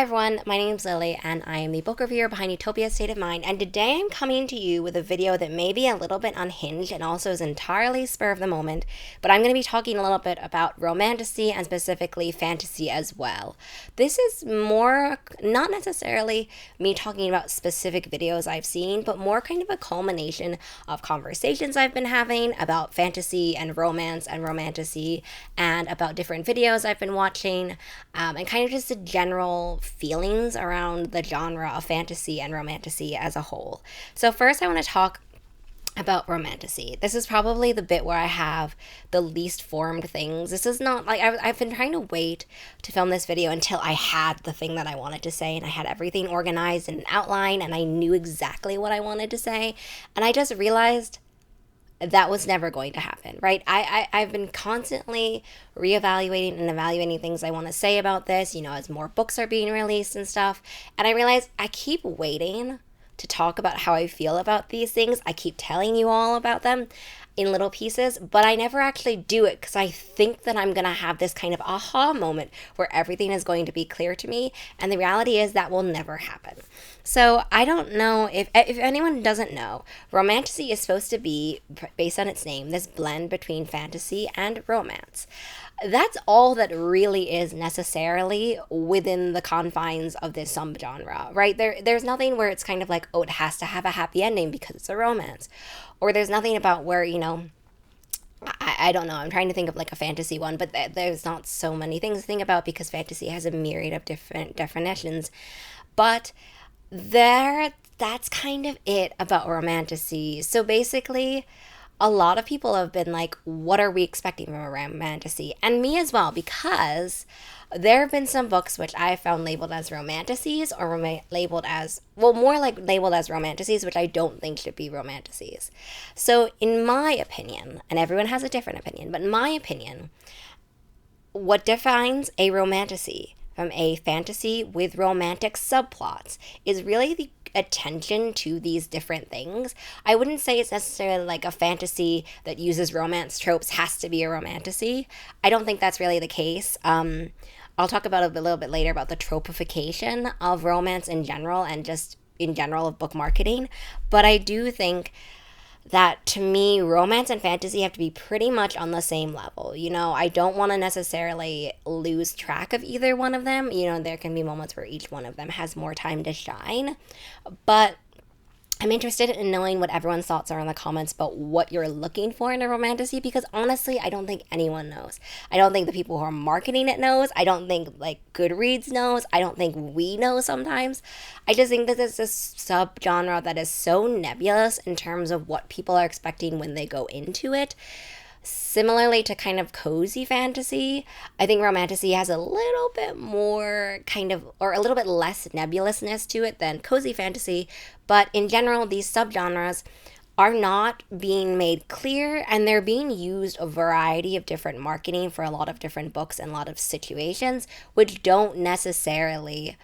Hi everyone, my name's Lily and I am the book reviewer behind Utopia's State of Mind, and today I'm coming to you with a video that may be a little bit unhinged and also is entirely spur of the moment, but I'm going to be talking a little bit about romantasy and specifically fantasy as well. This is more, not necessarily me talking about specific videos I've seen, but more kind of a culmination of conversations I've been having about fantasy and romance and romantasy and about different videos I've been watching, and kind of just the general feelings around the genre of fantasy and romantasy as a whole. So first I want to talk about romantasy. This is probably the bit where I have the least formed things. This is not like I've been trying to wait to film this video until I had the thing that I wanted to say and I had everything organized in an outline and I knew exactly what I wanted to say, and I just realized that was never going to happen, right? I've been constantly reevaluating and evaluating things I want to say about this, as more books are being released and stuff. And I realized I keep waiting to talk about how I feel about these things. I keep telling you all about them in little pieces, but I never actually do it because I think that I'm going to have this kind of aha moment where everything is going to be clear to me. And the reality is that will never happen. So I don't know if anyone doesn't know, romantasy is supposed to be, based on its name, this blend between fantasy and romance. That's all that really is necessarily within the confines of this subgenre, right? There's nothing where it's kind of like, oh, it has to have a happy ending because it's a romance. Or there's nothing about where, I don't know, I'm trying to think of like a fantasy one, but there's not so many things to think about because fantasy has a myriad of different definitions. But that's kind of it about romantasy. So basically, a lot of people have been like, what are we expecting from a romantasy? And me as well, because there have been some books which I found labeled as romantasies or labeled as, well, more like labeled as romantasies, which I don't think should be romantasies. So in my opinion, and everyone has a different opinion, but in my opinion, what defines a romantasy from a fantasy with romantic subplots is really the attention to these different things. I wouldn't say it's necessarily like a fantasy that uses romance tropes has to be a romantasy. I don't think that's really the case. I'll talk about it a little bit later about the tropification of romance in general and just in general of book marketing. But I do think that to me, romance and fantasy have to be pretty much on the same level. I don't want to necessarily lose track of either one of them. There can be moments where each one of them has more time to shine. But I'm interested in knowing what everyone's thoughts are in the comments about what you're looking for in a romantasy, because honestly, I don't think anyone knows. I don't think the people who are marketing it knows. I don't think like Goodreads knows. I don't think we know sometimes. I just think that this is a subgenre that is so nebulous in terms of what people are expecting when they go into it. Similarly to kind of cozy fantasy, I think romantasy has a little bit more kind of, or a little bit less nebulousness to it than cozy fantasy. But in general, these subgenres are not being made clear, and they're being used a variety of different marketing for a lot of different books and a lot of situations, which don't necessarily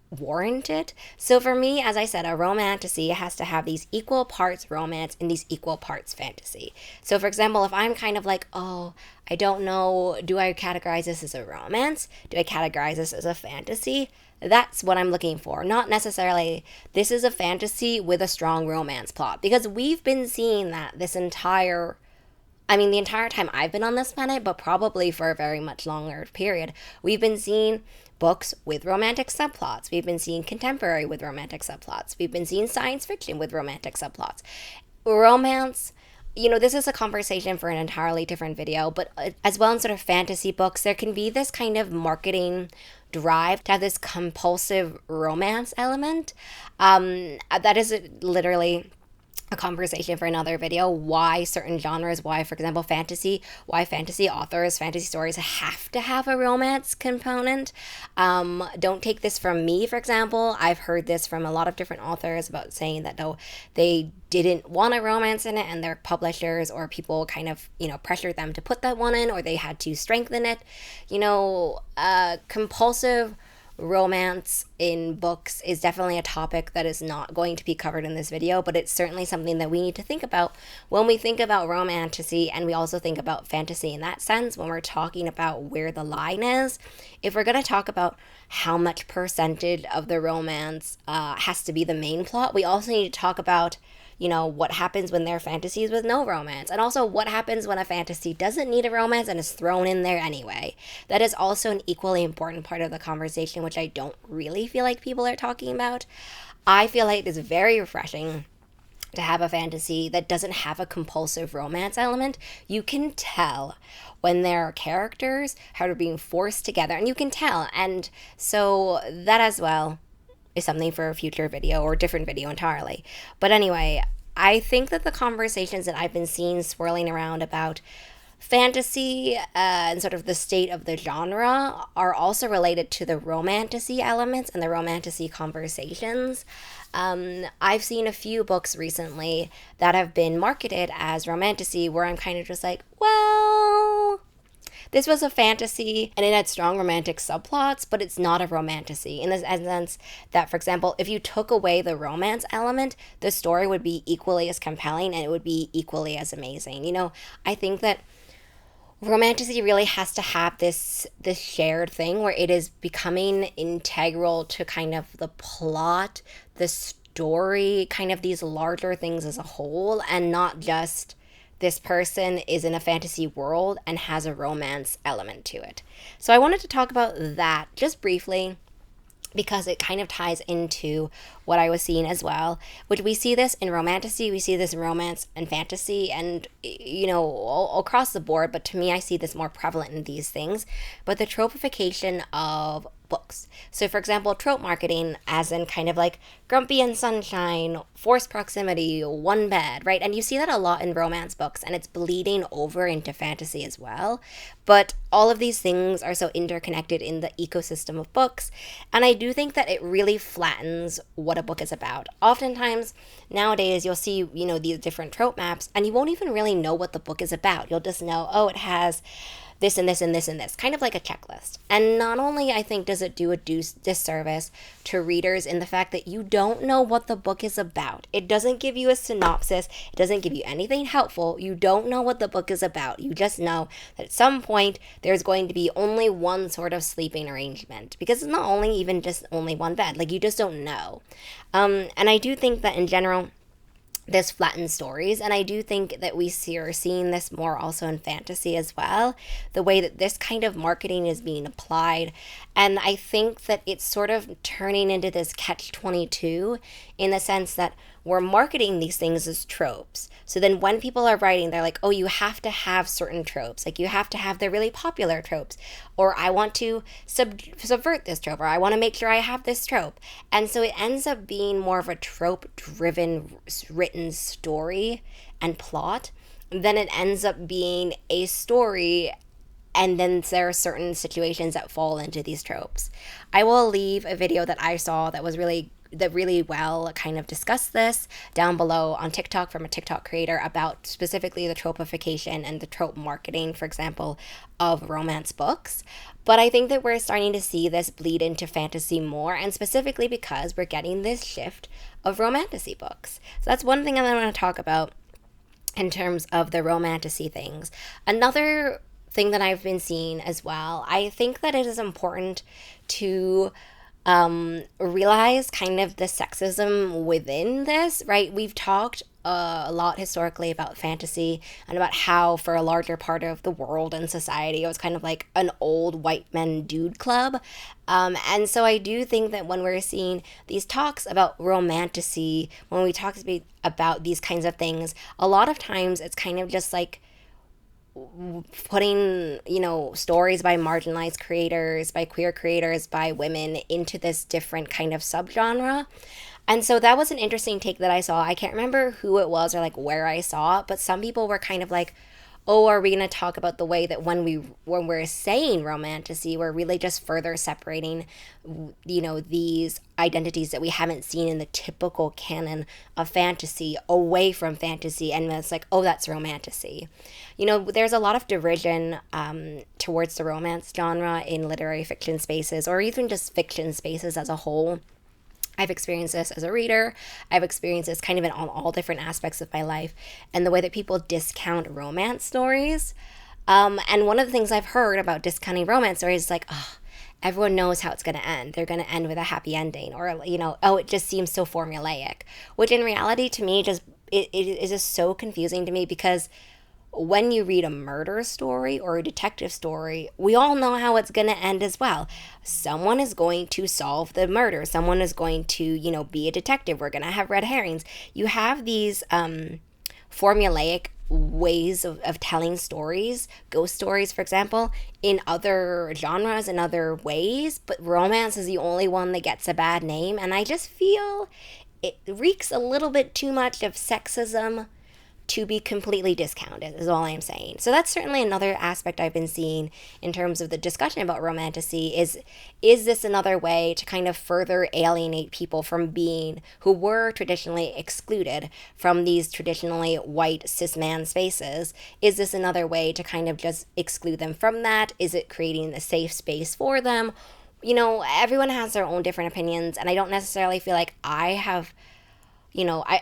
warrant it. So for me, as I said, a romantasy has to have these equal parts romance and these equal parts fantasy. So for example, if I'm kind of like, oh, I don't know, do I categorize this as a romance? Do I categorize this as a fantasy? That's what I'm looking for. Not necessarily this is a fantasy with a strong romance plot, because we've been seeing that the entire time I've been on this planet, but probably for a very much longer period, we've been seeing books with romantic subplots. We've been seeing contemporary with romantic subplots. We've been seeing science fiction with romantic subplots. Romance, this is a conversation for an entirely different video, but as well in sort of fantasy books, there can be this kind of marketing drive to have this compulsive romance element. That is literally a conversation for another video. Why certain genres, why for example why fantasy authors, fantasy stories have to have a romance component. Don't take this from me, for example. I've heard this from a lot of different authors about saying that no, they didn't want a romance in it and their publishers or people kind of pressured them to put that one in, or they had to strengthen it. Compulsive romance in books is definitely a topic that is not going to be covered in this video, but it's certainly something that we need to think about when we think about romantasy, and we also think about fantasy in that sense when we're talking about where the line is. If we're going to talk about how much percentage of the romance has to be the main plot, we also need to talk about what happens when there are fantasies with no romance, and also what happens when a fantasy doesn't need a romance and is thrown in there anyway. That is also an equally important part of the conversation, which I don't really feel like people are talking about. I feel like it's very refreshing to have a fantasy that doesn't have a compulsive romance element. You can tell when there are characters how they're being forced together, and you can tell. And so that as well is something for a future video or a different video entirely. But anyway, I think that the conversations that I've been seeing swirling around about fantasy and sort of the state of the genre are also related to the romantasy elements and the romantasy conversations. I've seen a few books recently that have been marketed as romantasy where I'm kind of just like, well, this was a fantasy and it had strong romantic subplots, but it's not a romantasy in the sense that, for example, if you took away the romance element, the story would be equally as compelling and it would be equally as amazing. I think that romantasy really has to have this shared thing where it is becoming integral to kind of the plot, the story, kind of these larger things as a whole, and not just this person is in a fantasy world and has a romance element to it. So I wanted to talk about that just briefly because it kind of ties into what I was seeing as well, which we see this in romantasy, we see this in romance and fantasy, and all across the board, but to me I see this more prevalent in these things, but the tropification of books. So for example, trope marketing, as in kind of like grumpy and sunshine, forced proximity, one bed, right? And you see that a lot in romance books, and it's bleeding over into fantasy as well. But all of these things are so interconnected in the ecosystem of books, and I do think that it really flattens what a book is about. Oftentimes nowadays you'll see these different trope maps, and you won't even really know what the book is about. You'll just know, oh, it has this and this and this and this, kind of like a checklist. And not only, I think, does it do a disservice to readers in the fact that you don't know what the book is about. It doesn't give you a synopsis. It doesn't give you anything helpful. You don't know what the book is about. You just know that at some point there's going to be only one sort of sleeping arrangement, because it's not only even just only one bed. Like, you just don't know. And I do think that in general, this flattens stories, and I do think that we are seeing this more also in fantasy as well, the way that this kind of marketing is being applied. And I think that it's sort of turning into this catch-22 in the sense that we're marketing these things as tropes. So then when people are writing, they're like, oh, you have to have certain tropes. Like, you have to have the really popular tropes. Or I want to subvert this trope. Or I want to make sure I have this trope. And so it ends up being more of a trope-driven written story and plot than it ends up being a story. And then there are certain situations that fall into these tropes. I will leave a video that I saw that really well kind of discussed this down below on TikTok from a TikTok creator about specifically the tropification and the trope marketing, for example, of romance books. But I think that we're starting to see this bleed into fantasy more, and specifically because we're getting this shift of romantasy books. So that's one thing I want to talk about in terms of the romantasy things. Another thing that I've been seeing as well, I think that it is important to realize kind of the sexism within this, right? We've talked a lot historically about fantasy and about how for a larger part of the world and society it was kind of like an old white men dude club, and so I do think that when we're seeing these talks about romantasy, when we talk about these kinds of things, a lot of times it's kind of just like putting stories by marginalized creators, by queer creators, by women into this different kind of subgenre. And so that was an interesting take that I saw. I can't remember who it was or like where I saw it, but some people were kind of like, Oh, are we going to talk about the way that when we're saying romantasy, we're really just further separating, these identities that we haven't seen in the typical canon of fantasy away from fantasy, and it's like, oh, that's romantasy. There's a lot of derision towards the romance genre in literary fiction spaces, or even just fiction spaces as a whole. I've experienced this as a reader. I've experienced this kind of in all different aspects of my life, and the way that people discount romance stories. And one of the things I've heard about discounting romance stories is like, oh, everyone knows how it's going to end. They're going to end with a happy ending, or oh, it just seems so formulaic. Which in reality, to me, it is just so confusing to me, because when you read a murder story or a detective story, we all know how it's going to end as well. Someone is going to solve the murder. Someone is going to, be a detective. We're going to have red herrings. You have these formulaic ways of telling stories, ghost stories, for example, in other genres and other ways, but romance is the only one that gets a bad name. And I just feel it reeks a little bit too much of sexism to be completely discounted, is all I'm saying. So that's certainly another aspect I've been seeing in terms of the discussion about romantasy is this another way to kind of further alienate people from being, who were traditionally excluded from these traditionally white cis man spaces? Is this another way to kind of just exclude them from that? Is it creating a safe space for them? Everyone has their own different opinions, and I don't necessarily feel like I have,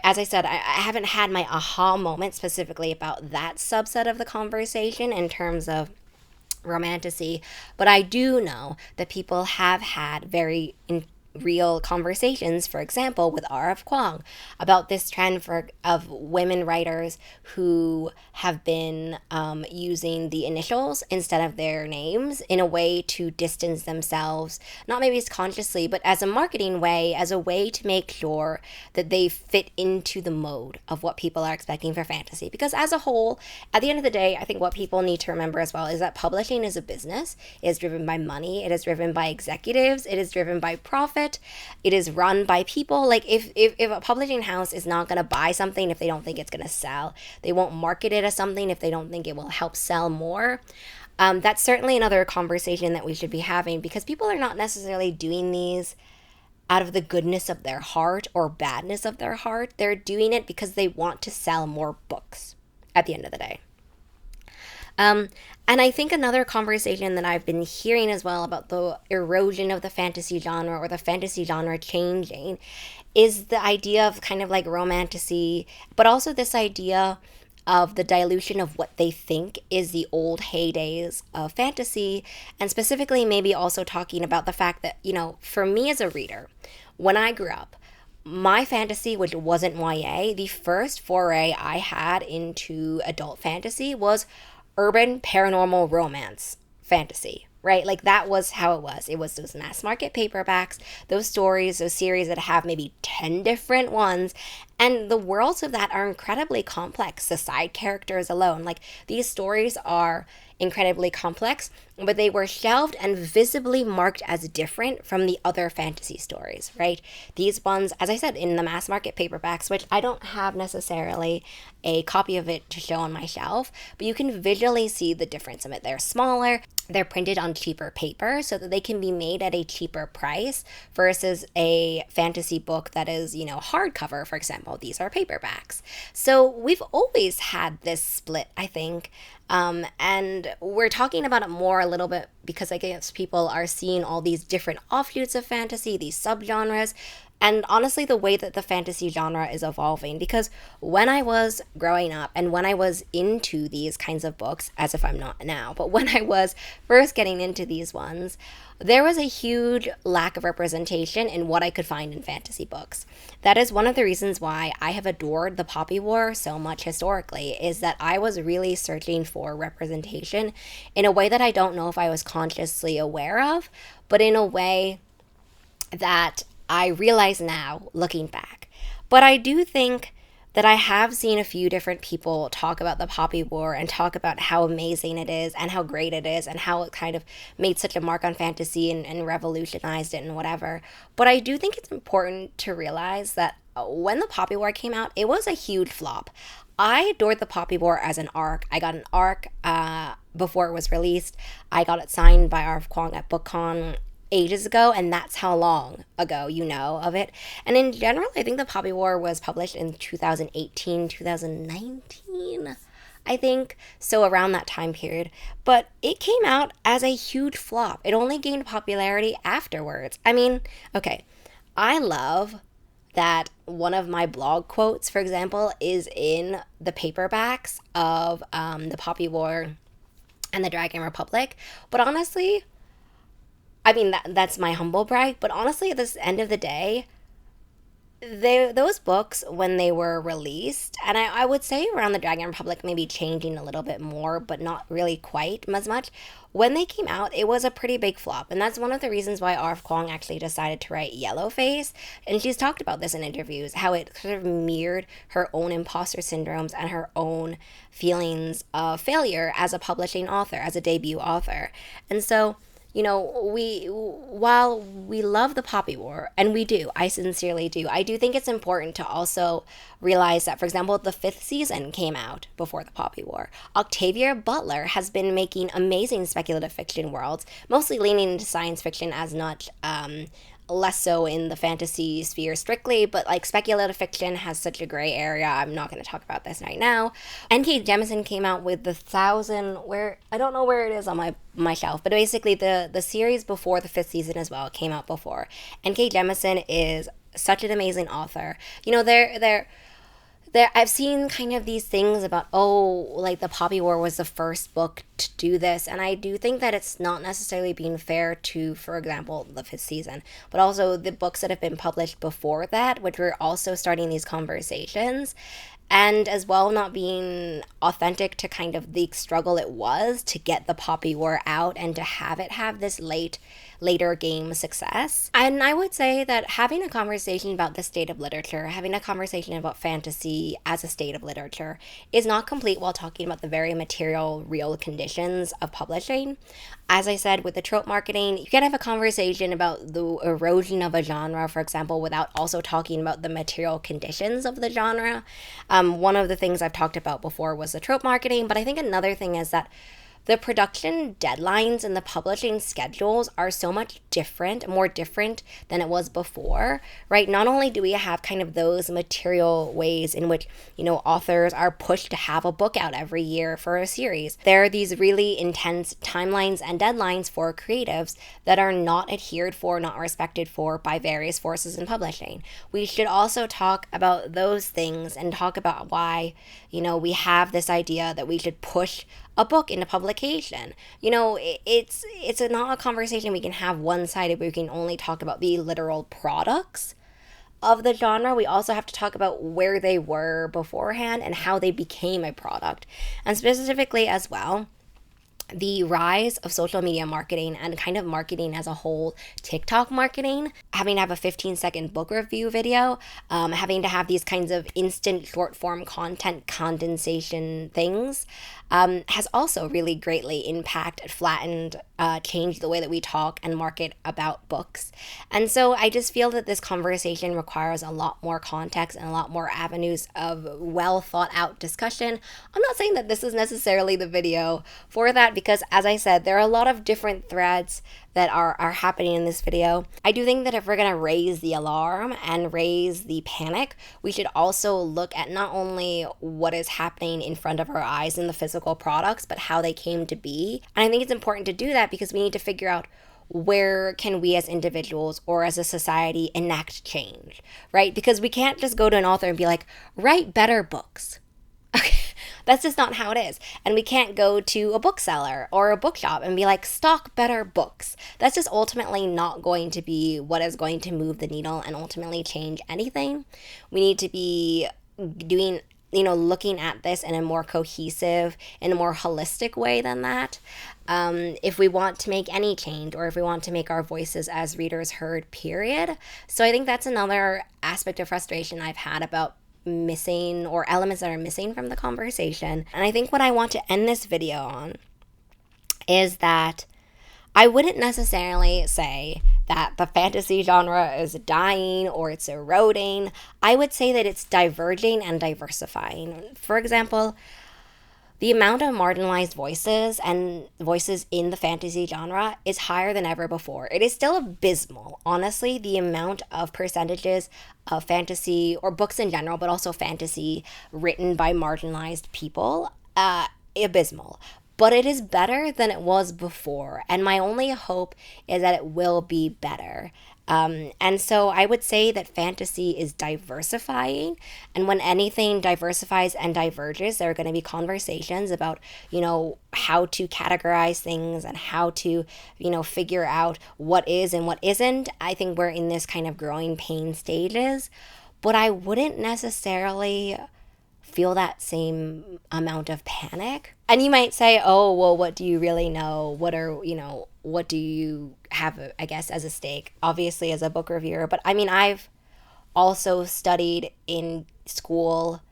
as I said, I haven't had my aha moment specifically about that subset of the conversation in terms of romantasy, but I do know that people have had very real conversations, for example, with R.F. Kuang, about this trend of women writers who have been using the initials instead of their names in a way to distance themselves, not maybe as consciously, but as a marketing way, as a way to make sure that they fit into the mode of what people are expecting for fantasy. Because as a whole, at the end of the day, I think what people need to remember as well is that publishing is a business. It is driven by money. It is driven by executives. It is driven by profit. It is run by people. Like if a publishing house is not going to buy something if they don't think it's going to sell, they won't market it as something if they don't think it will help sell more. That's certainly another conversation that we should be having, because people are not necessarily doing these out of the goodness of their heart or badness of their heart. They're doing it because they want to sell more books at the end of the day. And I think another conversation that I've been hearing as well about the erosion of the fantasy genre, or the fantasy genre changing, is the idea of kind of like romantasy, but also this idea of the dilution of what they think is the old heydays of fantasy, and specifically maybe also talking about the fact that, for me as a reader, when I grew up, my fantasy, which wasn't YA, the first foray I had into adult fantasy was urban paranormal romance fantasy, right? Like that was how it was. It was those mass market paperbacks, those stories, those series that have maybe 10 different ones. And the worlds of that are incredibly complex. The side characters alone, like these stories are incredibly complex, but they were shelved and visibly marked as different from the other fantasy stories, right? These ones, as I said, in the mass market paperbacks, which I don't have necessarily a copy of it to show on my shelf, but you can visually see the difference in it. They're smaller, they're printed on cheaper paper so that they can be made at a cheaper price versus a fantasy book that is, hardcover, for example. These are paperbacks. So we've always had this split, I think. And we're talking about it more a little bit because I guess people are seeing all these different offshoots of fantasy, these subgenres, and honestly, the way that the fantasy genre is evolving. Because when I was growing up and when I was into these kinds of books, as if I'm not now, but when I was first getting into these ones, there was a huge lack of representation in what I could find in fantasy books. That is one of the reasons why I have adored the Poppy War so much historically, is that I was really searching for representation in a way that I don't know if I was consciously aware of, but in a way that I realize now, looking back. But I do think that I have seen a few different people talk about the Poppy War and talk about how amazing it is and how great it is and how it kind of made such a mark on fantasy and revolutionized it and whatever. But I do think it's important to realize that when the Poppy War came out, it was a huge flop. I adored the Poppy War as an arc. I got an arc before it was released. I got it signed by R.F. Kuang at BookCon ages ago, and that's how long ago you know of it. And in general, I think the Poppy War was published in 2018, 2019, I think, so around that time period. But it came out as a huge flop. It only gained popularity afterwards. I mean, okay, I love that one of my blog quotes, for example, is in the paperbacks of the Poppy War and the Dragon Republic. But honestly, I mean, that's my humble brag, but honestly, at this end of the day, those books, when they were released, and I would say around the Dragon Republic, maybe changing a little bit more, but not really quite as much. When they came out, it was a pretty big flop, and that's one of the reasons why R.F. Kuang actually decided to write Yellowface, and she's talked about this in interviews, how it sort of mirrored her own imposter syndromes and her own feelings of failure as a publishing author, as a debut author. And so, you know, while we love the Poppy War, and we do, I sincerely do, I do think it's important to also realize that, for example, the 5th season came out before the Poppy War. Octavia Butler has been making amazing speculative fiction worlds, mostly leaning into science fiction as not less so in the fantasy sphere strictly, but like speculative fiction has such a gray area. I'm not going to talk about this right now. N.K. Jemisin came out with the 1000, where I don't know where it is on my shelf, but basically the series before the 5th season as well came out before. N.K. Jemisin is such an amazing author. You know, I've seen kind of these things about, like the Poppy War was the first book to do this. And I do think that it's not necessarily being fair to, for example, the 5th season, but also the books that have been published before that, which were also starting these conversations. And as well, not being authentic to kind of the struggle it was to get the Poppy War out and to have it have this later game success. And I would say that having a conversation about the state of literature, having a conversation about fantasy as a state of literature is not complete while talking about the very material, real conditions of publishing. As I said, with the trope marketing, you can have a conversation about the erosion of a genre, for example, without also talking about the material conditions of the genre. One of the things I've talked about before was the trope marketing, but I think another thing is that the production deadlines and the publishing schedules are so much more different than it was before, right? Not only do we have kind of those material ways in which, you know, authors are pushed to have a book out every year for a series, there are these really intense timelines and deadlines for creatives that are not adhered for, not respected for by various forces in publishing. We should also talk about those things and talk about why, you know, we have this idea that we should push a book into publication. You know, it's not a conversation we can have one-sided where we can only talk about the literal products of the genre. We also have to talk about where they were beforehand and how they became a product. And specifically as well, the rise of social media marketing and kind of marketing as a whole, TikTok marketing, having to have a 15-second book review video, having to have these kinds of instant short form content condensation things, has also really greatly impacted, flattened, changed the way that we talk and market about books. And so I just feel that this conversation requires a lot more context and a lot more avenues of well thought out discussion. I'm not saying that this is necessarily the video for that, because as I said, there are a lot of different threads that are happening in this video. I do think that if we're gonna raise the alarm and raise the panic, we should also look at not only what is happening in front of our eyes in the physical products, but how they came to be. And I think it's important to do that because we need to figure out where can we as individuals or as a society enact change, right? Because we can't just go to an author and be like, write better books. Okay, that's just not how it is. And we can't go to a bookseller or a bookshop and be like, stock better books. That's just ultimately not going to be what is going to move the needle and ultimately change anything. We need to be doing, looking at this in a more cohesive, in a more holistic way than that. If we want to make any change, or if we want to make our voices as readers heard, period. So I think that's another aspect of frustration I've had about missing, or elements that are missing from the conversation. And I think what I want to end this video on is that I wouldn't necessarily say that the fantasy genre is dying or it's eroding. I would say that it's diverging and diversifying. For example, the amount of marginalized voices and voices in the fantasy genre is higher than ever before. It is still abysmal, honestly, the amount of percentages of fantasy or books in general, but also fantasy written by marginalized people, abysmal. But it is better than it was before. And my only hope is that it will be better. And so I would say that fantasy is diversifying. And when anything diversifies and diverges, there are going to be conversations about, how to categorize things and how to, figure out what is and what isn't. I think we're in this kind of growing pain stages. But I wouldn't necessarily feel that same amount of panic. And you might say, oh, well, what do you really know? What do you have, I guess, as a stake? Obviously, as a book reviewer. But I mean, I've also studied in school,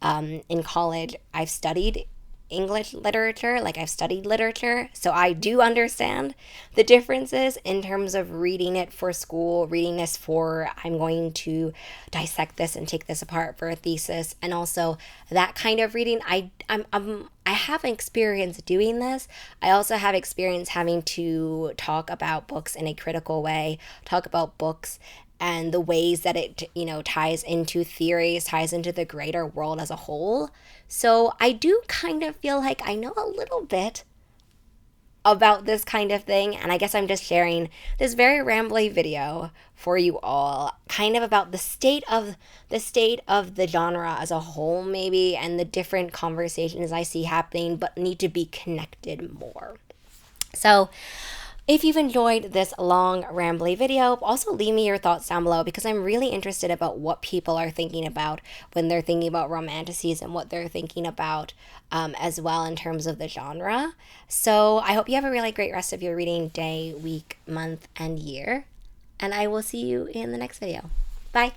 in college. I've studied English literature, like I've studied literature, so I do understand the differences in terms of reading it for school, reading this for I'm going to dissect this and take this apart for a thesis, and also that kind of reading. I have experience doing this. I also have experience having to talk about books in a critical way, talk about books and the ways that it, ties into theories, ties into the greater world as a whole. So I do kind of feel like I know a little bit about this kind of thing, and I guess I'm just sharing this very rambly video for you all, kind of about the state of the genre as a whole, maybe, and the different conversations I see happening but need to be connected more. So if you've enjoyed this long, rambly video, also leave me your thoughts down below, because I'm really interested about what people are thinking about when they're thinking about romantasies and what they're thinking about as well in terms of the genre. So I hope you have a really great rest of your reading day, week, month, and year. And I will see you in the next video. Bye.